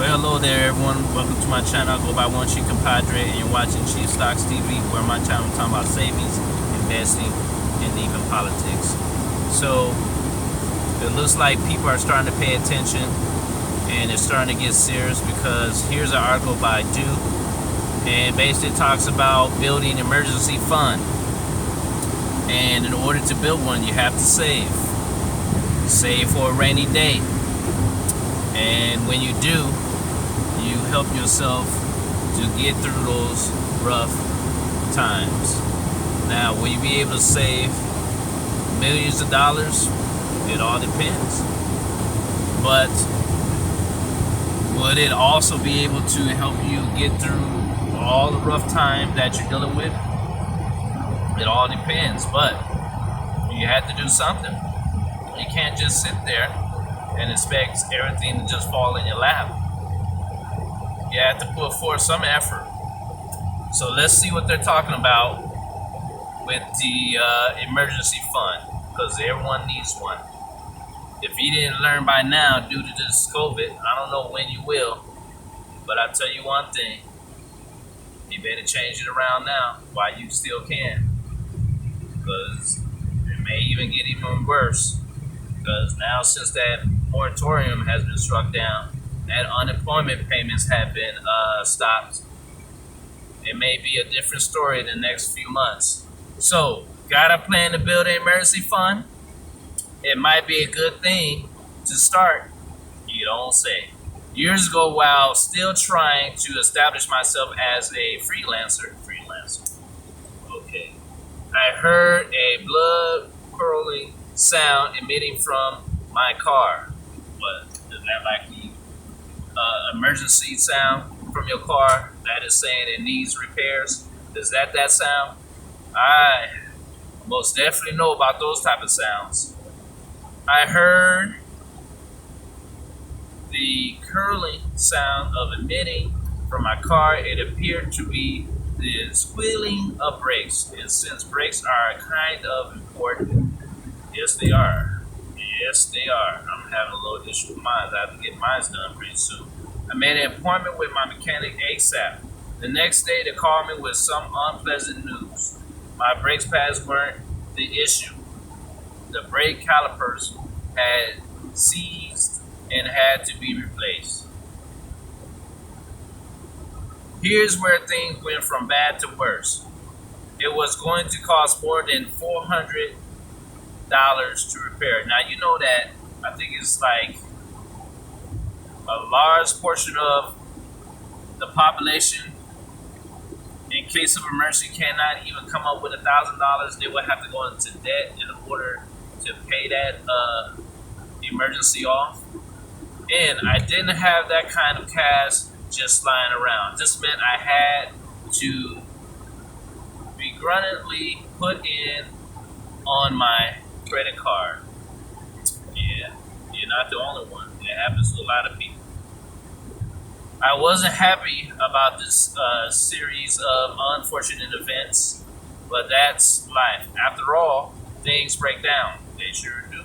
Well, hello there, everyone. Welcome to my channel. I go by One Chief Compadre, and you're watching Chief Stocks TV, where my channel is talking about savings, investing, and even politics. So it looks like people are starting to pay attention, and it's starting to get serious because here's an article by Duke, and basically talks about building an emergency fund. And in order to build one, you have to save. Save for a rainy day. And when you do, you help yourself to get through those rough times. Now, will you be able to save millions of dollars? It all depends. But would it also be able to help you get through all the rough times that you're dealing with? It all depends, but you have to do something. You can't just sit there and expect everything to just fall in your lap. You have to put forth some effort. So let's see what they're talking about with the emergency fund, because everyone needs one. If you didn't learn by now due to this COVID, I don't know when you will, but I'll tell you one thing. You better change it around now while you still can, because it may even get even worse. Because now, since that moratorium has been struck down, and unemployment payments have been stopped, it may be a different story in the next few months. So, got a plan to build an emergency fund? It might be a good thing to start. You don't say. Years ago, while still trying to establish myself as a freelancer, okay, I heard a blood curdling sound emitting from my car. What is that, like the emergency sound from your car that is saying it needs repairs? Is that sound? I most definitely know about those type of sounds. I heard the curling sound of emitting from my car. It appeared to be the squealing of brakes, and since brakes are kind of important, yes they are. Yes they are. I'm having a little issue with mine. I have to get mine done pretty soon. I made an appointment with my mechanic ASAP. The next day they called me with some unpleasant news. My brake pads weren't the issue. The brake calipers had seized and had to be replaced. Here's where things went from bad to worse. It was going to cost more than $400 to repair. Now, you know that I think it's like a large portion of the population, in case of emergency, cannot even come up with $1,000. They would have to go into debt in order to pay that emergency off. And I didn't have that kind of cash just lying around. This meant I had to begrudgingly put in on my credit card. Yeah, you're not the only one. It happens to a lot of people. I wasn't happy about this series of unfortunate events, but that's life. After all, things break down. They sure do.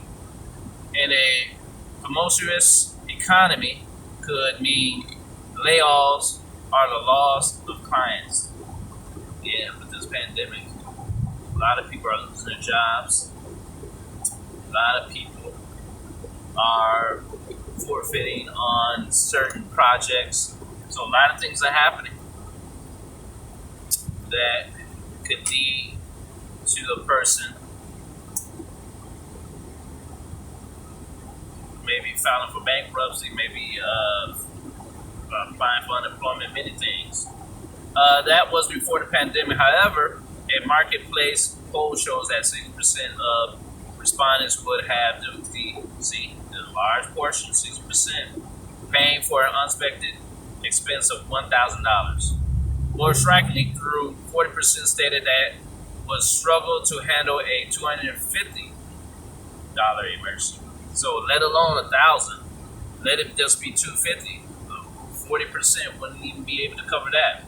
In a tumultuous economy could mean layoffs or the loss of clients. Yeah, with this pandemic, a lot of people are losing their jobs. A lot of people are forfeiting on certain projects. So a lot of things are happening that could lead to a person maybe filing for bankruptcy, maybe applying for unemployment, many things. That was before the pandemic. However, a marketplace poll shows that 60% of respondents would have the large portion, 60%, paying for an unexpected expense of $1,000. More strikingly, through 40% stated that would struggle to handle a $250 emergency. So let alone $1,000, let it just be $250. 40% wouldn't even be able to cover that.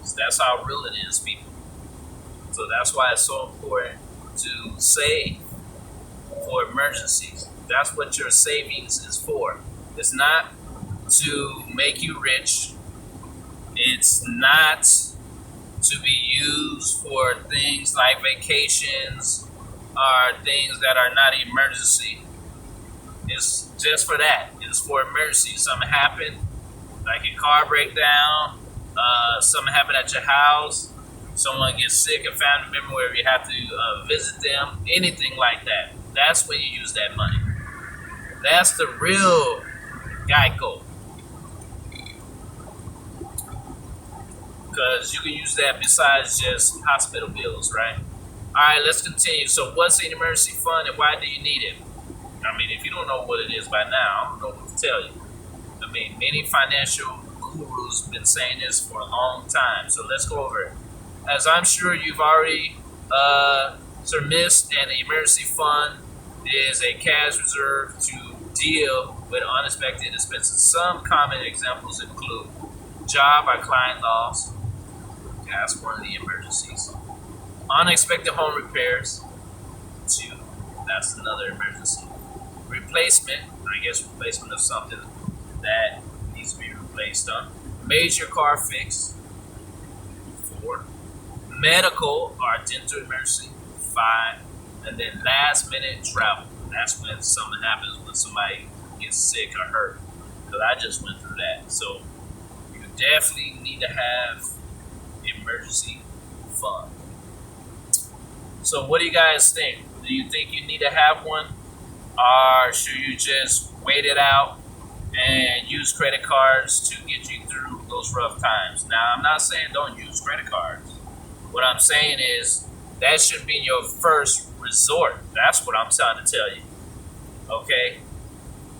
So that's how real it is, people. So that's why it's so important to save for emergencies. That's what your savings is for. It's not to make you rich. It's not to be used for things like vacations or things that are not emergency. It's just for that. It's for emergency. Something happened, like a car breakdown, something happened at your house, someone gets sick, a family member where you have to visit them, anything like that. That's when you use that money. That's the real Geico. Because you can use that besides just hospital bills, right? All right, let's continue. So, what's an emergency fund and why do you need it? I mean, if you don't know what it is by now, I don't know what to tell you. I mean, many financial gurus have been saying this for a long time. So, let's go over it. As I'm sure you've already surmised, an emergency fund is a cash reserve to deal with unexpected expenses. Some common examples include job or client loss. That's one of the emergencies. Unexpected home repairs. Two. That's another emergency. Replacement. I guess replacement of something that needs to be replaced on. Major car fix. 4. Medical or dental emergency. 5. And then last minute travel. That's when something happens when somebody gets sick or hurt. Because I just went through that. So you definitely need to have emergency fund. So what do you guys think? Do you think you need to have one? Or should you just wait it out and use credit cards to get you through those rough times? Now, I'm not saying don't use credit cards. What I'm saying is that should be your first resort. That's what I'm trying to tell you. Okay?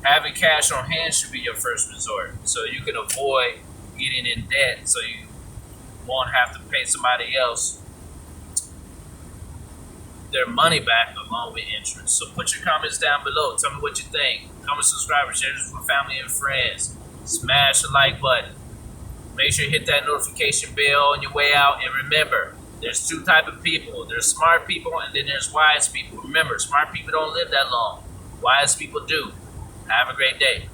Having cash on hand should be your first resort. So you can avoid getting in debt so you won't have to pay somebody else their money back along with interest. So put your comments down below. Tell me what you think. Comment, subscribe, share this with family and friends. Smash the like button. Make sure you hit that notification bell on your way out. And remember, there's two types of people. There's smart people and then there's wise people. Remember, smart people don't live that long. Wise people do. Have a great day.